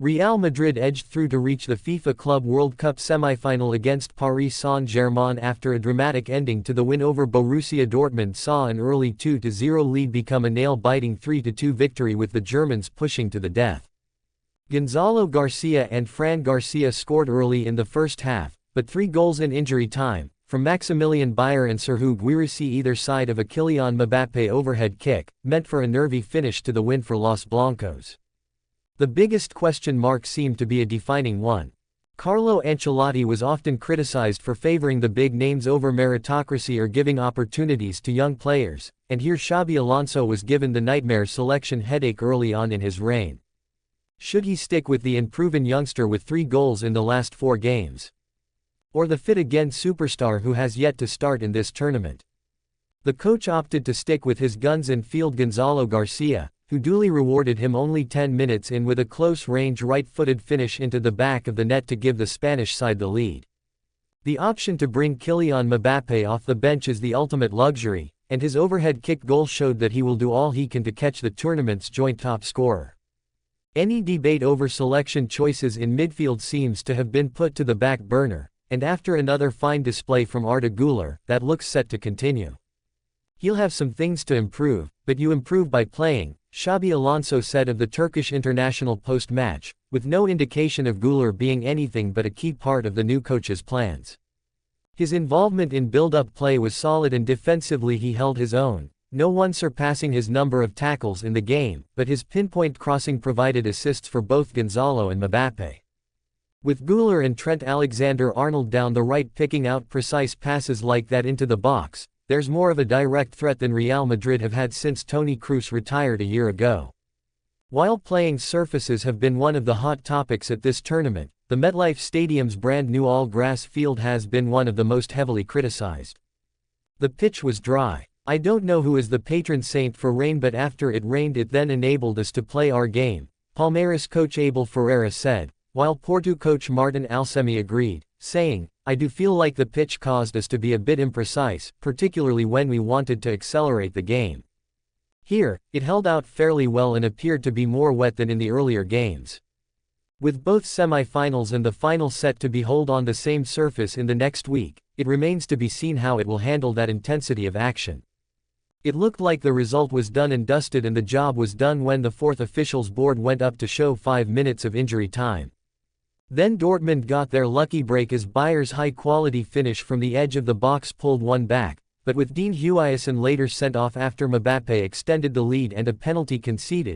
Real Madrid edged through to reach the FIFA Club World Cup semi-final against Paris Saint-Germain after a dramatic ending to the win over Borussia Dortmund saw an early 2-0 lead become a nail-biting 3-2 victory with the Germans pushing to the death. Gonzalo Garcia and Fran Garcia scored early in the first half, but 3 goals in injury time, from Maximilian Bayer and Serhou Guirassy either side of a Kylian Mbappé overhead kick, meant for a nervy finish to the win for Los Blancos. The biggest question mark seemed to be a defining one. Carlo Ancelotti was often criticized for favoring the big names over meritocracy or giving opportunities to young players, and here Xabi Alonso was given the nightmare selection headache early on in his reign. Should he stick with the unproven youngster with 3 goals in the last 4 games? Or the fit-again superstar who has yet to start in this tournament? The coach opted to stick with his guns and field Gonzalo Garcia, who duly rewarded him only 10 minutes in with a close-range right-footed finish into the back of the net to give the Spanish side the lead. The option to bring Kylian Mbappé off the bench is the ultimate luxury, and his overhead kick goal showed that he will do all he can to catch the tournament's joint top scorer. Any debate over selection choices in midfield seems to have been put to the back burner, and after another fine display from Arda Güler, that looks set to continue. He'll have some things to improve, but you improve by playing, Xabi Alonso said of the Turkish international post-match, with no indication of Güler being anything but a key part of the new coach's plans. His involvement in build-up play was solid and defensively he held his own, no one surpassing his number of tackles in the game, but his pinpoint crossing provided assists for both Gonzalo and Mbappé. With Güler and Trent Alexander-Arnold down the right picking out precise passes like that into the box, there's more of a direct threat than Real Madrid have had since Toni Kroos retired a year ago. While playing surfaces have been one of the hot topics at this tournament, the MetLife Stadium's brand new all-grass field has been one of the most heavily criticized. The pitch was dry. I don't know who is the patron saint for rain, but after it rained it then enabled us to play our game, Palmeiras coach Abel Ferreira said, while Porto coach Martin Alsemi agreed, saying, I do feel like the pitch caused us to be a bit imprecise, particularly when we wanted to accelerate the game. Here, it held out fairly well and appeared to be more wet than in the earlier games. With both semi-finals and the final set to behold on the same surface in the next week, it remains to be seen how it will handle that intensity of action. It looked like the result was done and dusted and the job was done when the 4th officials board went up to show 5 minutes of injury time. Then Dortmund got their lucky break as Bayer's high-quality finish from the edge of the box pulled one back, but with Dean Huijsen later sent off after Mbappé extended the lead and a penalty conceded,